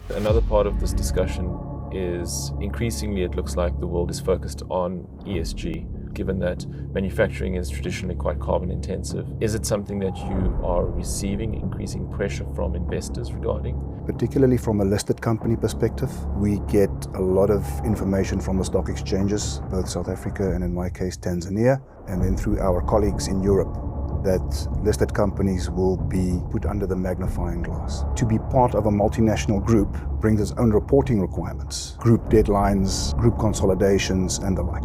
Another part of this discussion is increasingly it looks like the world is focused on ESG, given that manufacturing is traditionally quite carbon intensive. Is it something that you are receiving increasing pressure from investors regarding? Particularly from a listed company perspective, we get a lot of information from the stock exchanges, both South Africa and in my case Tanzania, and then through our colleagues in Europe, that listed companies will be put under the magnifying glass. To be part of a multinational group brings its own reporting requirements, group deadlines, group consolidations, and the like.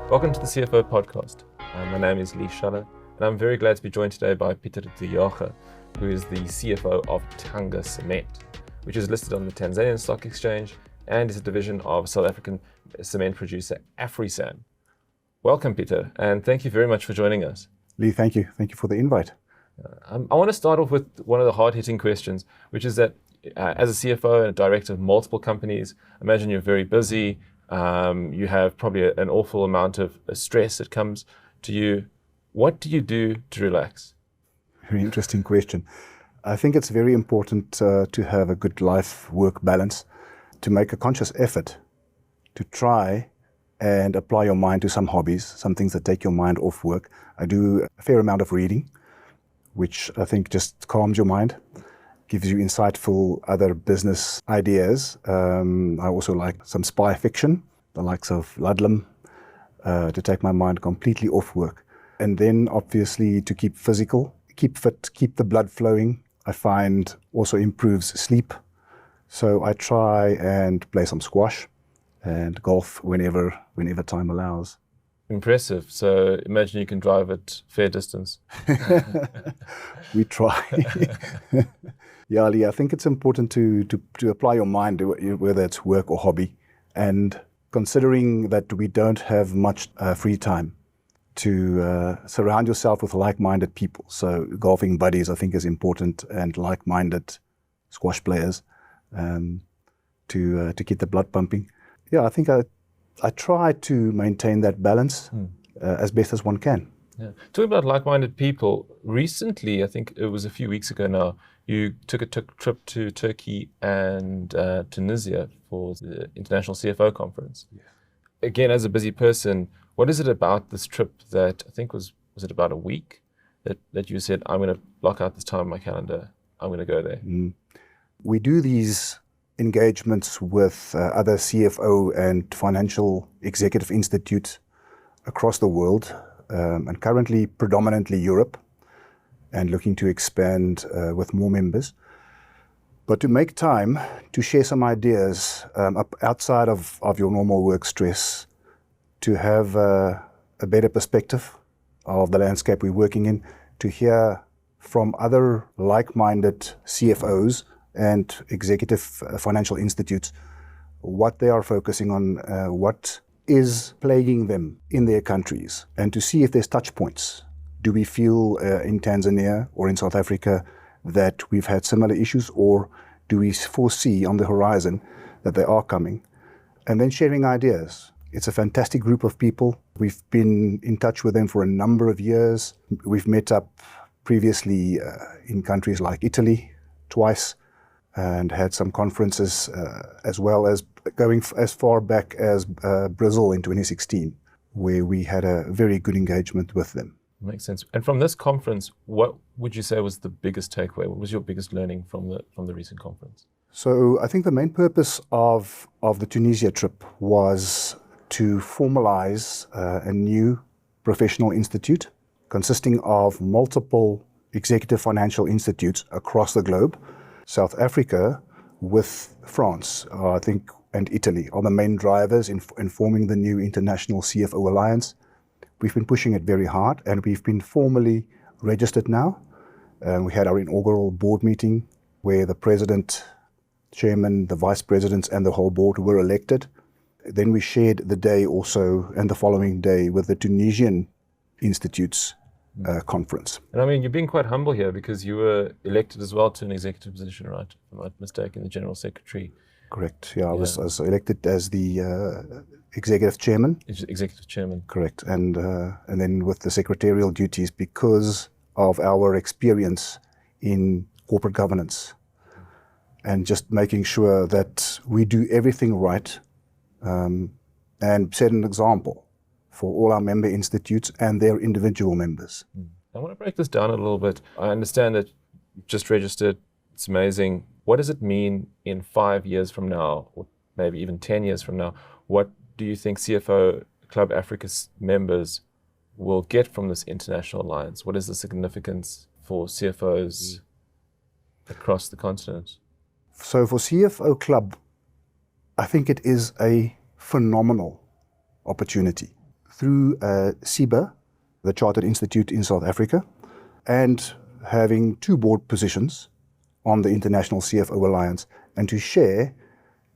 Welcome to the CFO podcast. My name is Lee Schaller, and I'm very glad to be joined today by Pieter de Jager, who is the CFO of Tanga Cement, which is listed on the Tanzanian Stock Exchange and is a division of South African cement producer AfriSam. Welcome, Pieter, and thank you very much for joining us. Lee, thank you. Thank you for the invite. I want to start off with one of the hard-hitting questions, which is that as a CFO and a director of multiple companies, I imagine you're very busy. You have probably an awful amount of stress that comes to you. What do you do to relax? Very interesting question. I think it's very important to have a good life-work balance, to make a conscious effort to try and apply your mind to some hobbies, some things that take your mind off work. I do a fair amount of reading, which I think just calms your mind, gives you insightful other business ideas. I also like some spy fiction, the likes of Ludlum, to take my mind completely off work. And then obviously to keep physical, keep fit, keep the blood flowing, I find also improves sleep. So I try and play some squash and golf whenever time allows. Impressive. So imagine you can drive at fair distance. We try. Yeah, Lee, I think it's important to apply your mind, whether it's work or hobby, and considering that we don't have much free time, to surround yourself with like-minded people. So golfing buddies, I think, is important, and like-minded squash players to keep the blood pumping. Yeah, I think I try to maintain that balance as best as one can. Yeah. Talking about like-minded people, recently, I think it was a few weeks ago now, you took a trip to Turkey and Tunisia for the International CFO Conference. Yeah. Again, as a busy person, what is it about this trip that I think was it about a week that you said, I'm going to block out this time in my calendar, I'm going to go there? We do these engagements with other CFO and financial executive institutes across the world, and currently predominantly Europe, and looking to expand with more members. But to make time to share some ideas outside of your normal work stress, to have a better perspective of the landscape we're working in, to hear from other like-minded CFOs and executive financial institutes what they are focusing on, what is plaguing them in their countries, and to see if there's touch points. Do we feel in Tanzania or in South Africa that we've had similar issues, or do we foresee on the horizon that they are coming? And then sharing ideas. It's a fantastic group of people. We've been in touch with them for a number of years. We've met up previously in countries like Italy twice, and had some conferences as well as going as far back as Brazil in 2016, where we had a very good engagement with them. Makes sense. And from this conference, what would you say was the biggest takeaway? What was your biggest learning from the recent conference? So I think the main purpose of the Tunisia trip was to formalize a new professional institute consisting of multiple executive financial institutes across the globe. South Africa with France, I think, and Italy are the main drivers in forming the new International CFO Alliance. We've been pushing it very hard, and we've been formally registered now. We had our inaugural board meeting where the president, chairman, the vice presidents, and the whole board were elected. Then we shared the day also, and the following day, with the Tunisian institutes conference. And I mean, you're being quite humble here because you were elected as well to an executive position, right? If I'm not mistaken, the General Secretary. Correct. Yeah, I was elected as the executive chairman. Executive chairman. Correct. And then with the secretarial duties because of our experience in corporate governance and just making sure that we do everything right and set an example for all our member institutes and their individual members. I want to break this down a little bit. I understand that you've just registered. It's amazing. What does it mean in 5 years from now, or maybe even 10 years from now? What do you think CFO Club Africa's members will get from this international alliance? What is the significance for CFOs across the continent? So for CFO Club, I think it is a phenomenal opportunity. Through CIBA, the Chartered Institute in South Africa, and having 2 board positions on the International CFO Alliance, and to share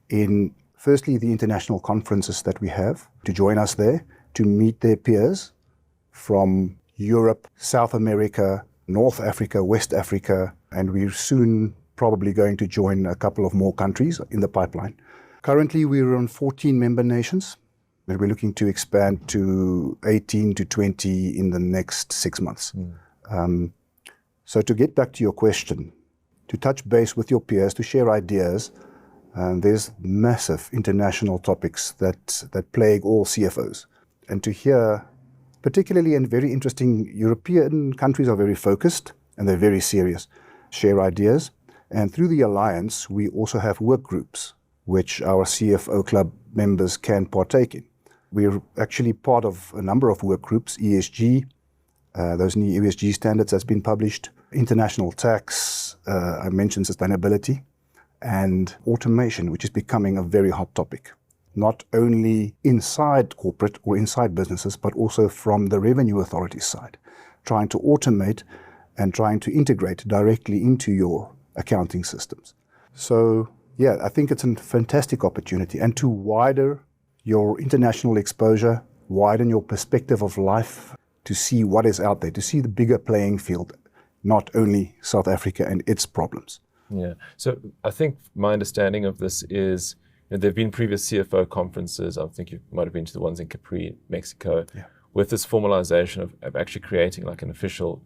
in, firstly, the international conferences that we have, to join us there, to meet their peers from Europe, South America, North Africa, West Africa, and we're soon probably going to join a couple of more countries in the pipeline. Currently, we're on 14 member nations, but we're looking to expand to 18 to 20 in the next 6 months. So to get back to your question, to touch base with your peers, to share ideas, there's massive international topics that plague all CFOs. And to hear, particularly in very interesting European countries are very focused and they're very serious, share ideas. And through the Alliance, we also have work groups, which our CFO Club members can partake in. We're actually part of a number of work groups, ESG, those new ESG standards that's been published, international tax, I mentioned sustainability, and automation, which is becoming a very hot topic, not only inside corporate or inside businesses, but also from the revenue authority side, trying to automate and trying to integrate directly into your accounting systems. So yeah, I think it's a fantastic opportunity, and to widen your international exposure, widen your perspective of life, to see what is out there, to see the bigger playing field, not only South Africa and its problems. Yeah. So I think my understanding of this is, there have been previous CFO conferences. I think you might have been to the ones in Capri, Mexico, with this formalization of actually creating like an official,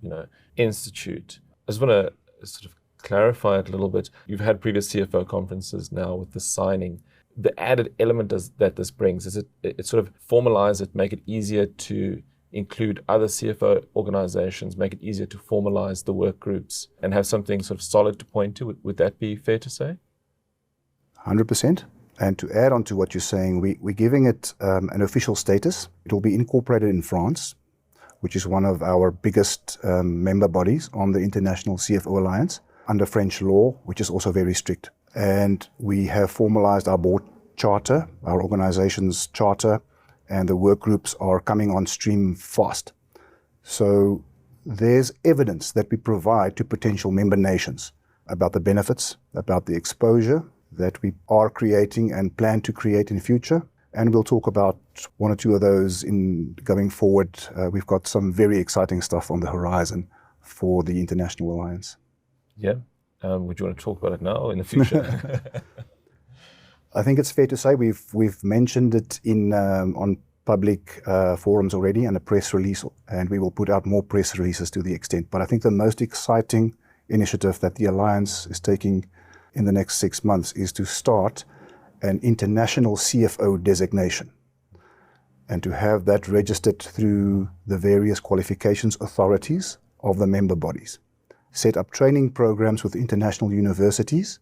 institute. I just want to sort of clarify it a little bit. You've had previous CFO conferences now with the signing. The added element that this brings is it sort of formalize it, make it easier to include other CFO organizations, make it easier to formalize the work groups and have something sort of solid to point to. Would that be fair to say? 100%. And to add on to what you're saying, we're giving it an official status. It will be incorporated in France, which is one of our biggest member bodies on the International CFO Alliance, under French law, which is also very strict. And we have formalized our board charter, our organization's charter, and the work groups are coming on stream fast. So there's evidence that we provide to potential member nations about the benefits, about the exposure that we are creating and plan to create in the future. And we'll talk about 1 or 2 of those in going forward. We've got some very exciting stuff on the horizon for the International Alliance. Yeah. Would you want to talk about it now or in the future? I think it's fair to say we've mentioned it in on public forums already and a press release, and we will put out more press releases to the extent. But I think the most exciting initiative that the Alliance is taking in the next 6 months is to start an international CFO designation and to have that registered through the various qualifications authorities of the member bodies. Set up training programs with international universities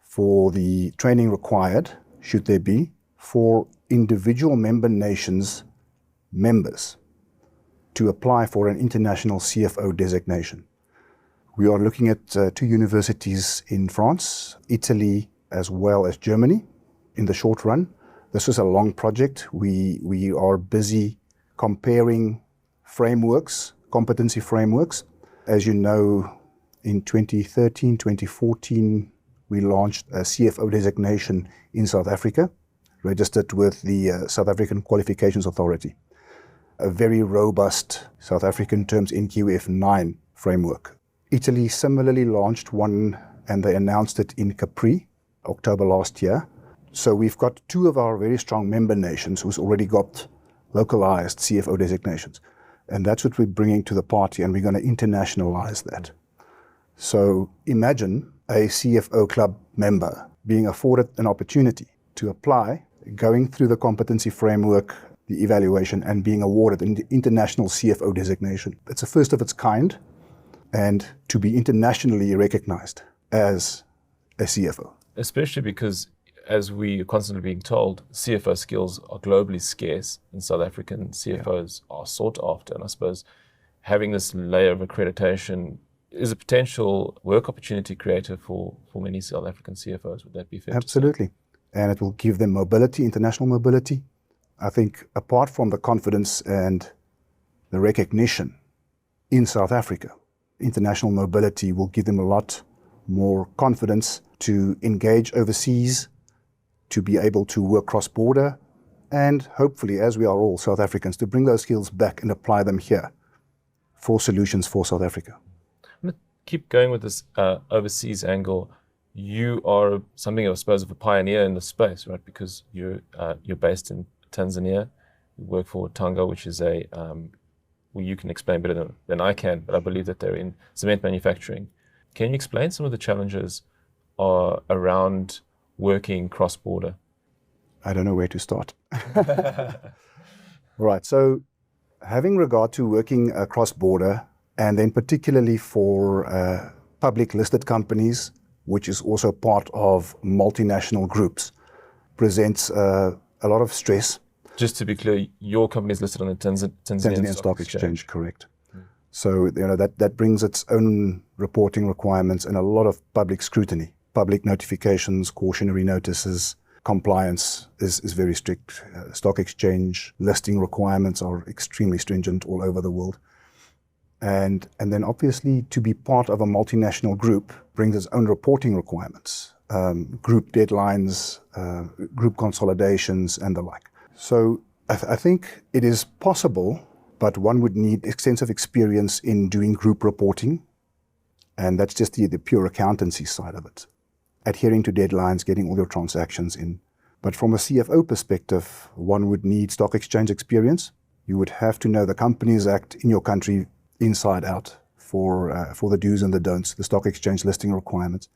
for the training required, should there be, for individual member nations members to apply for an international CFO designation. We are looking at 2 universities in France, Italy, as well as Germany in the short run. This is a long project. We are busy comparing frameworks, competency frameworks. As you know, in 2013, 2014, we launched a CFO designation in South Africa, registered with the South African Qualifications Authority. A very robust South African terms NQF 9 framework. Italy similarly launched one, and they announced it in Capri, October last year. So we've got two of our very strong member nations who's already got localized CFO designations. And that's what we're bringing to the party, and we're going to internationalize that. So imagine a CFO club member being afforded an opportunity to apply, going through the competency framework, the evaluation, and being awarded an international CFO designation. It's a first of its kind, and to be internationally recognized as a CFO. Especially because, as we are constantly being told, CFO skills are globally scarce, and South African CFOs are sought after. And I suppose having this layer of accreditation is a potential work opportunity creator for many South African CFOs. Would that be fair? Absolutely. And it will give them mobility, international mobility. I think apart from the confidence and the recognition in South Africa, international mobility will give them a lot more confidence to engage overseas, to be able to work cross-border, and hopefully, as we are all South Africans, to bring those skills back and apply them here for solutions for South Africa. I'm going to keep going with this overseas angle. You are something, I suppose, of a pioneer in the space, right? Because you're based in Tanzania. You work for Tanga, which is a, well, you can explain better than I can, but I believe that they're in cement manufacturing. Can you explain some of the challenges around working cross-border? I don't know where to start. Right, so having regard to working cross-border, and then particularly for public listed companies, which is also part of multinational groups, presents a lot of stress. Just to be clear, your company is listed on the Tanzanian Stock Exchange, correct. So that brings its own reporting requirements and a lot of public scrutiny. Public notifications, cautionary notices, compliance is very strict. Stock exchange listing requirements are extremely stringent all over the world. And then obviously to be part of a multinational group brings its own reporting requirements, group deadlines, group consolidations and the like. So I think it is possible, but one would need extensive experience in doing group reporting. And that's just the pure accountancy side of it. Adhering to deadlines, getting all your transactions in. But from a CFO perspective, one would need stock exchange experience. You would have to know the Companies Act in your country inside out for the do's and the don'ts, the stock exchange listing requirements,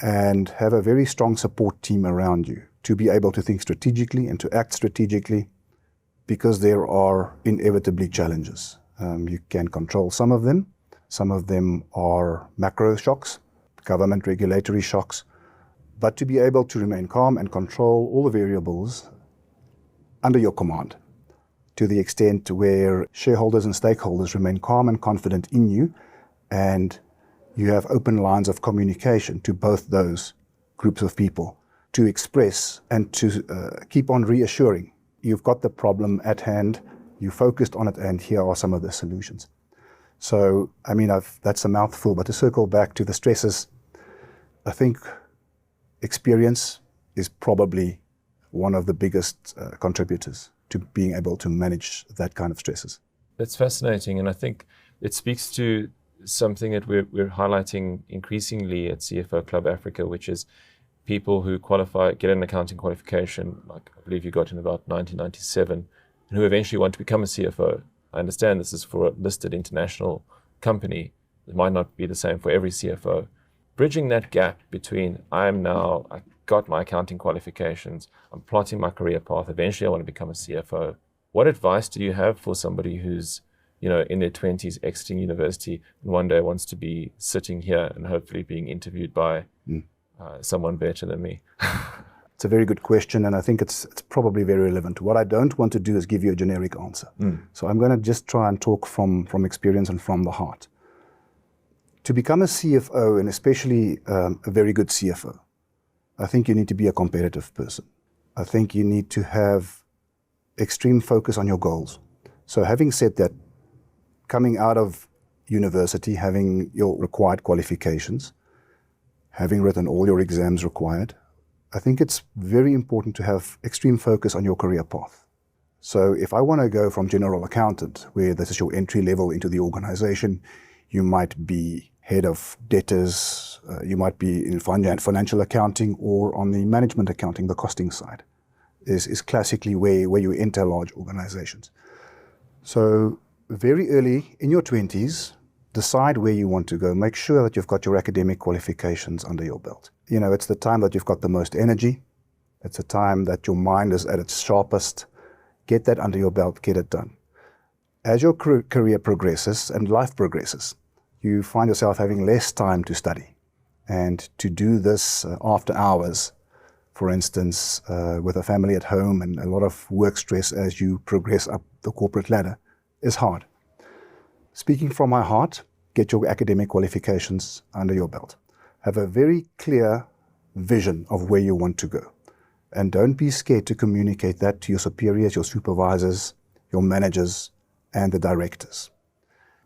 and have a very strong support team around you to be able to think strategically and to act strategically, because there are inevitably challenges. You can control some of them. Some of them are macro shocks, government regulatory shocks, but to be able to remain calm and control all the variables under your command, to the extent where shareholders and stakeholders remain calm and confident in you, and you have open lines of communication to both those groups of people to express and to keep on reassuring. You've got the problem at hand, you focused on it, and here are some of the solutions. So, I mean, that's a mouthful, but to circle back to the stresses, I think experience is probably one of the biggest contributors to being able to manage that kind of stresses. That's fascinating, and I think it speaks to something that we're highlighting increasingly at CFO Club Africa, which is people who qualify, get an accounting qualification, like I believe you got in about 1997, and who eventually want to become a CFO. I understand this is for a listed international company. It might not be the same for every CFO. Bridging that gap between I got my accounting qualifications, I'm plotting my career path, eventually I want to become a CFO. What advice do you have for somebody who's in their 20s, exiting university, and one day wants to be sitting here and hopefully being interviewed by someone better than me? It's a very good question, and I think it's probably very relevant. What I don't want to do is give you a generic answer. So I'm going to just try and talk from experience and from the heart. To become a CFO, and especially a very good CFO, I think you need to be a competitive person. I think you need to have extreme focus on your goals. So having said that, coming out of university, having your required qualifications, having written all your exams required, I think it's very important to have extreme focus on your career path. So if I want to go from general accountant, where this is your entry level into the organization, you might be head of debtors, you might be in financial accounting or on the management accounting, the costing side, is classically where you enter large organizations. So very early in your 20s, decide where you want to go. Make sure that you've got your academic qualifications under your belt. It's the time that you've got the most energy. It's a time that your mind is at its sharpest. Get that under your belt, get it done. As your career progresses and life progresses, you find yourself having less time to study. And to do this after hours, for instance, with a family at home and a lot of work stress as you progress up the corporate ladder, is hard. Speaking from my heart, get your academic qualifications under your belt. Have a very clear vision of where you want to go. And don't be scared to communicate that to your superiors, your supervisors, your managers, and the directors.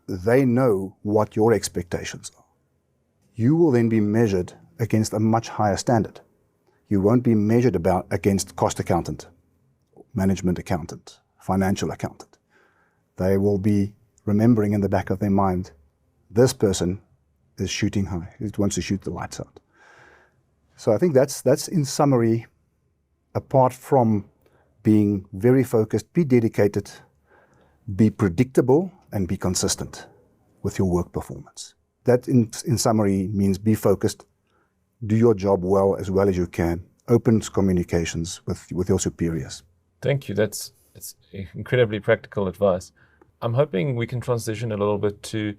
They know what your expectations are. You will then be measured against a much higher standard. You won't be measured against cost accountant, management accountant, financial accountant. They will be remembering in the back of their mind, this person is shooting high. It wants to shoot the lights out. So I think that's in summary, apart from being very focused, be dedicated, be predictable, and be consistent with your work performance. That in summary means be focused, do your job well as you can, open communications with your superiors. Thank you. It's incredibly practical advice. I'm hoping we can transition a little bit to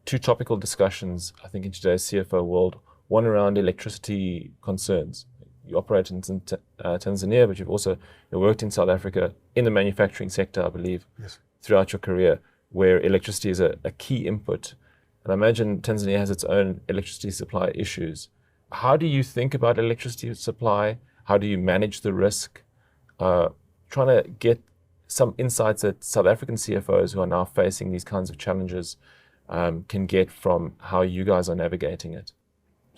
two topical discussions, I think, in today's CFO world. One around electricity concerns. You operate in Tanzania, but you've also worked in South Africa in the manufacturing sector, I believe, yes, throughout your career, where electricity is a key input. And I imagine Tanzania has its own electricity supply issues. How do you think about electricity supply? How do you manage the risk? Trying to get some insights that South African CFOs who are now facing these kinds of challenges can get from how you guys are navigating it.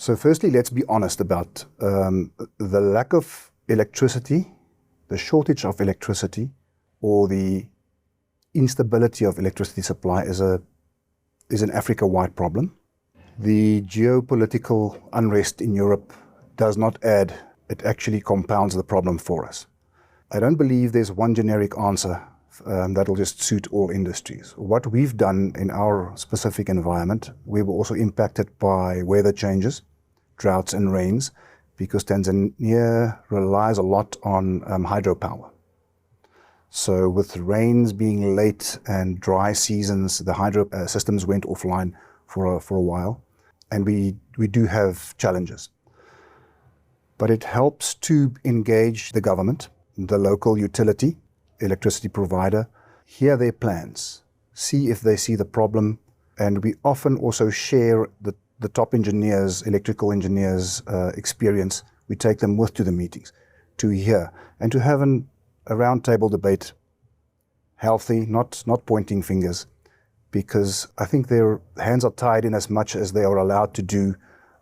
So firstly, let's be honest about the lack of electricity, the shortage of electricity, or the instability of electricity supply is an Africa-wide problem. The geopolitical unrest in Europe does not add, it actually compounds the problem for us. I don't believe there's one generic answer that'll just suit all industries. What we've done in our specific environment, we were also impacted by weather changes, droughts and rains, because Tanzania relies a lot on hydropower. So with rains being late and dry seasons, the hydro systems went offline for a while, and we do have challenges. But it helps to engage the government, the local utility, electricity provider, hear their plans, see if they see the problem, and we often also share the top engineers, electrical engineers' experience. We take them to the meetings to hear and to have a roundtable debate, healthy, not pointing fingers, because I think their hands are tied in as much as they are allowed to do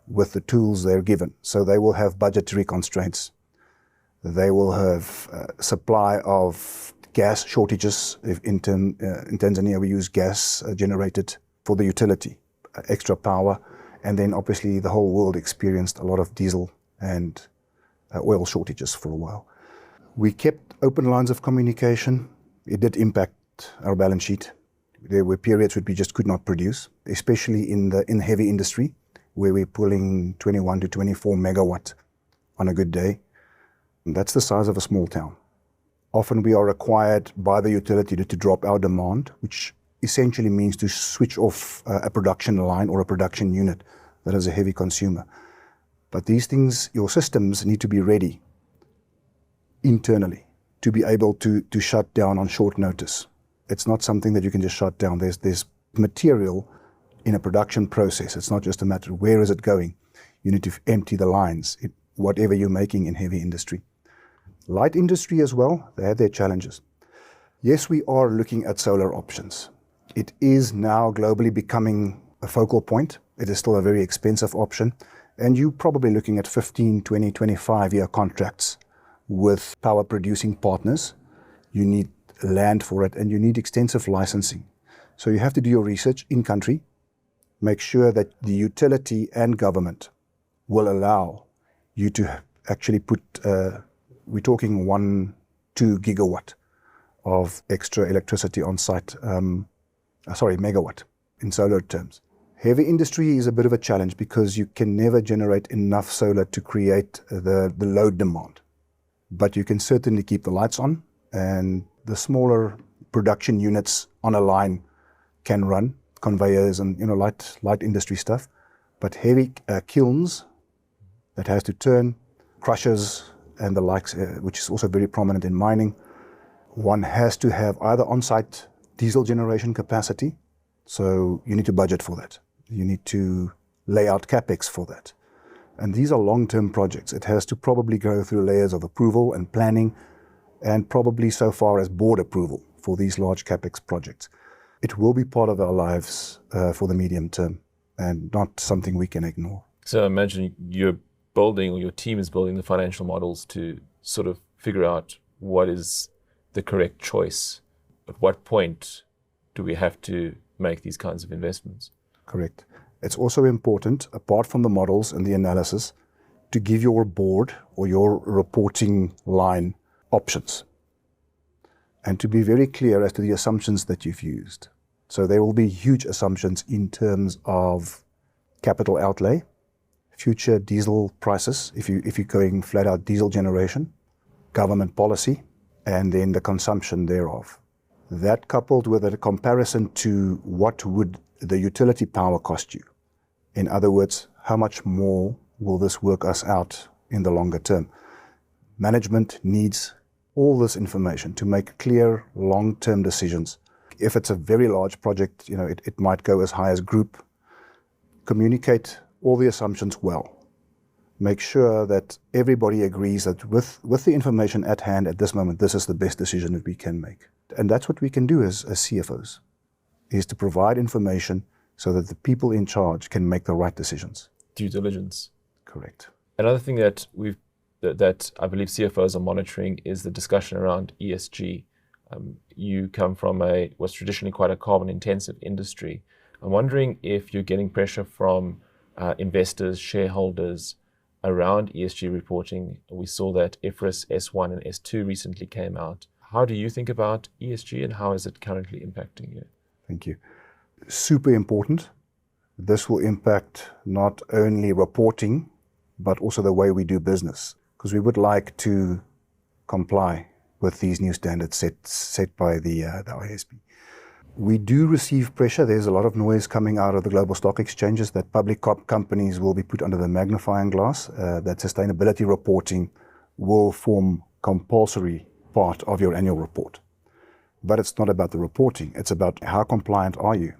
with the tools they're given. So they will have budgetary constraints. They will have supply of gas shortages. In Tanzania, we use gas generated for the utility, extra power. And then obviously the whole world experienced a lot of diesel and oil shortages for a while. We kept open lines of communication. It did impact our balance sheet. There were periods where we just could not produce, especially in heavy industry, where we're pulling 21 to 24 megawatt on a good day. And that's the size of a small town. Often we are required by the utility to drop our demand, which essentially means to switch off a production line or a production unit that is a heavy consumer. But these things, your systems need to be ready internally to be able to shut down on short notice. It's not something that you can just shut down. There's material in a production process. It's not just a matter of where is it going. You need to empty the lines, whatever you're making in heavy industry. Light industry as well, they have their challenges. Yes, we are looking at solar options. It is now globally becoming a focal point. It is still a very expensive option. And you're probably looking at 15, 20, 25-year contracts with power producing partners. You need land for it, and you need extensive licensing. So you have to do your research in country, make sure that the utility and government will allow you to actually put, we're talking 1-2 gigawatt of extra electricity on site, megawatt in solar terms. Heavy industry is a bit of a challenge because you can never generate enough solar to create the load demand. But you can certainly keep the lights on, and the smaller production units on a line can run, conveyors and light industry stuff. But heavy kilns that has to turn, crushers and the likes, which is also very prominent in mining, one has to have either on-site diesel generation capacity, so you need to budget for that. You need to lay out capex for that. And these are long-term projects. It has to probably go through layers of approval and planning, and probably so far as board approval for these large capex projects. It will be part of our lives for the medium term, and not something we can ignore. So I imagine you're building, or your team is building, the financial models to sort of figure out what is the correct choice. At what point do we have to make these kinds of investments? Correct. It's also important, apart from the models and the analysis, to give your board or your reporting line options, and to be very clear as to the assumptions that you've used. So there will be huge assumptions in terms of capital outlay, future diesel prices, if you're going flat out diesel generation, government policy, and then the consumption thereof. That coupled with a comparison to what would the utility power cost you. In other words, how much more will this work us out in the longer term? Management needs all this information to make clear long-term decisions. If it's a very large project, it might go as high as group. Communicate all the assumptions well. Make sure that everybody agrees that with the information at hand at this moment, this is the best decision that we can make. And that's what we can do as CFOs, is to provide information so that the people in charge can make the right decisions. Due diligence. Correct. Another thing that that I believe CFOs are monitoring is the discussion around ESG. You come from what's traditionally quite a carbon-intensive industry. I'm wondering if you're getting pressure from investors, shareholders around ESG reporting. We saw that IFRS S1 and S2 recently came out. How do you think about ESG, and how is it currently impacting you? Thank you. Super important. This will impact not only reporting, but also the way we do business, because we would like to comply with these new standards set by the ISB. We do receive pressure. There's a lot of noise coming out of the global stock exchanges that public companies will be put under the magnifying glass, that sustainability reporting will form compulsory part of your annual report. But it's not about the reporting. It's about how compliant are you.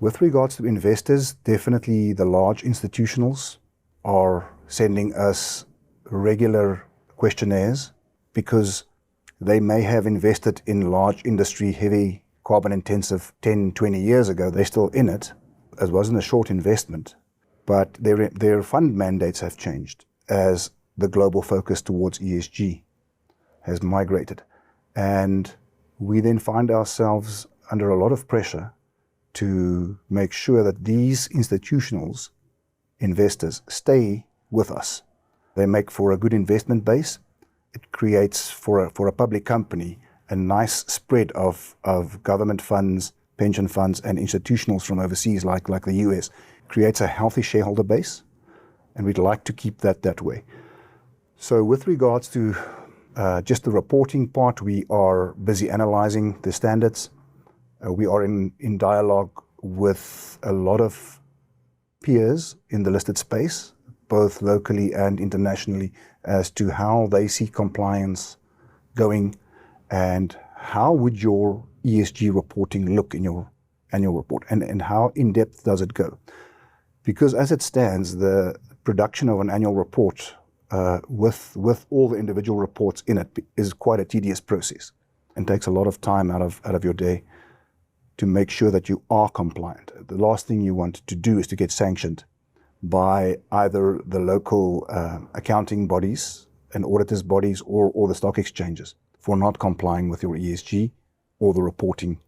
With regards to investors, definitely the large institutionals are sending us regular questionnaires because they may have invested in large industry, heavy carbon intensive 10, 20 years ago. They're still in it. It wasn't a short investment, but their fund mandates have changed as the global focus towards ESG has migrated. And we then find ourselves under a lot of pressure to make sure that these institutionals, investors, stay with us. They make for a good investment base. It creates for a public company a nice spread of government funds, pension funds, and institutionals from overseas, like the US. Creates a healthy shareholder base, and we'd like to keep that way. So with regards to just the reporting part, we are busy analyzing the standards. We are in dialogue with a lot of peers in the listed space, both locally and internationally, as to how they see compliance going and how would your ESG reporting look in your annual report, and how in-depth does it go. Because as it stands, the production of an annual report with all the individual reports in it is quite a tedious process and takes a lot of time out of your day to make sure that you are compliant. The last thing you want to do is to get sanctioned by either the local accounting bodies and auditors bodies or the stock exchanges for not complying with your ESG or the reporting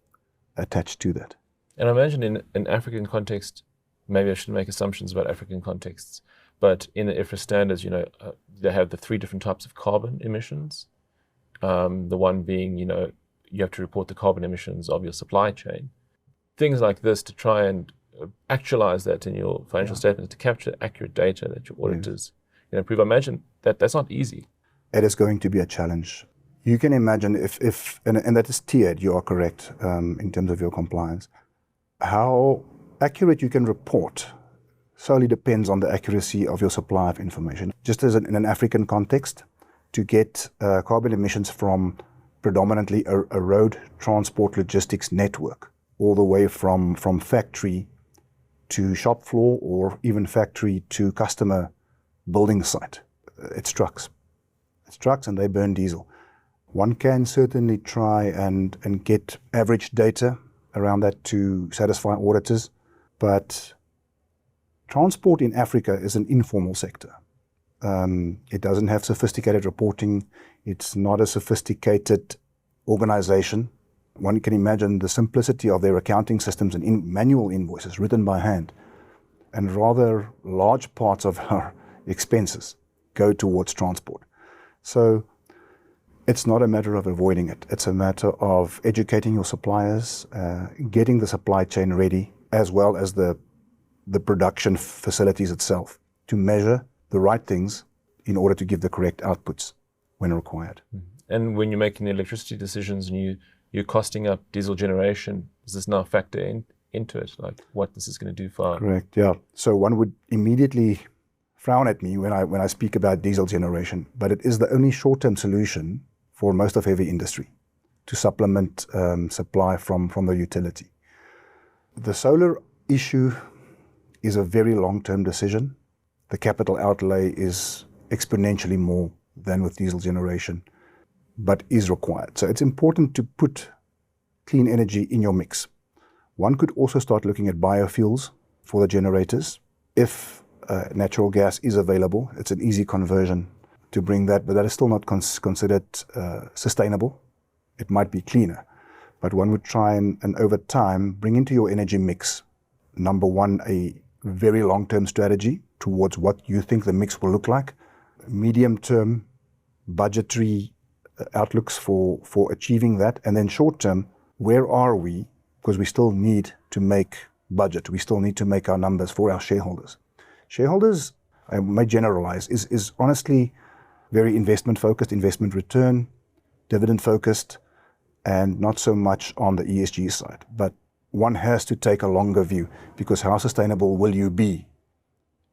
attached to that. And I imagine in an African context, maybe I shouldn't make assumptions about African contexts, but in the IFRS standards, they have the 3 different types of carbon emissions. The one being, you have to report the carbon emissions of your supply chain. Things like this to try and actualize that in your financial statements, to capture accurate data that your auditors prove. I imagine that that's not easy. It is going to be a challenge. You can imagine if and that is tiered, you are correct in terms of your compliance. How accurate you can report solely depends on the accuracy of your supply of information. Just as in an African context, to get carbon emissions from predominantly a road transport logistics network, all the way from factory to shop floor or even factory to customer building site, it's trucks. It's trucks and they burn diesel. One can certainly try and get average data around that to satisfy auditors, but transport in Africa is an informal sector. It doesn't have sophisticated reporting. It's not a sophisticated organization. One can imagine the simplicity of their accounting systems and manual invoices written by hand. And rather large parts of our expenses go towards transport. So it's not a matter of avoiding it. It's a matter of educating your suppliers, getting the supply chain ready, as well as the production facilities itself to measure the right things in order to give the correct outputs when required. And when you're making the electricity decisions and you're costing up diesel generation, does this now factor into it, like what this is going to do for? Correct, yeah. So one would immediately frown at me when I speak about diesel generation, but it is the only short-term solution for most of heavy industry to supplement supply from the utility. The solar issue is a very long-term decision. The capital outlay is exponentially more than with diesel generation, but is required. So it's important to put clean energy in your mix. One could also start looking at biofuels for the generators. If natural gas is available, it's an easy conversion to bring that, but that is still not considered sustainable. It might be cleaner, but one would try and over time bring into your energy mix, number one, a very long-term strategy towards what you think the mix will look like, medium-term budgetary outlooks for achieving that, and then short-term, where are we? Because we still need to make budget. We still need to make our numbers for our shareholders. Shareholders, I may generalize, is honestly very investment-focused, investment return, dividend-focused, and not so much on the ESG side. But one has to take a longer view, because how sustainable will you be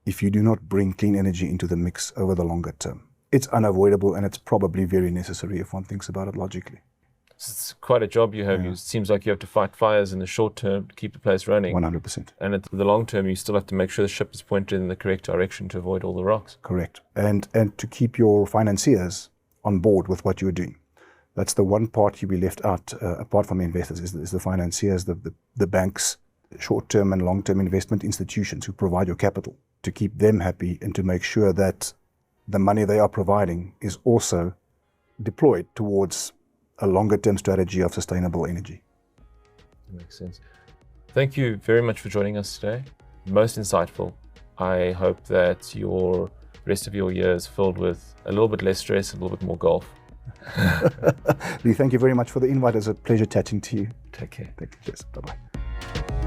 if you do not bring clean energy into the mix over the longer term? It's unavoidable, and it's probably very necessary if one thinks about it logically. It's quite a job you have. Yeah. It seems like you have to fight fires in the short term to keep the place running. 100%. And in the long term, you still have to make sure the ship is pointed in the correct direction to avoid all the rocks. Correct. And to keep your financiers on board with what you're doing. That's the one part you be left out, apart from investors, is the financiers, the banks, short-term and long-term investment institutions who provide your capital, to keep them happy and to make sure that the money they are providing is also deployed towards a longer-term strategy of sustainable energy. That makes sense. Thank you very much for joining us today. Most insightful. I hope that your rest of your year is filled with a little bit less stress, a little bit more golf. Lee, thank you very much for the invite. It's a pleasure chatting to you. Take care. Thank you. Yes. Bye-bye.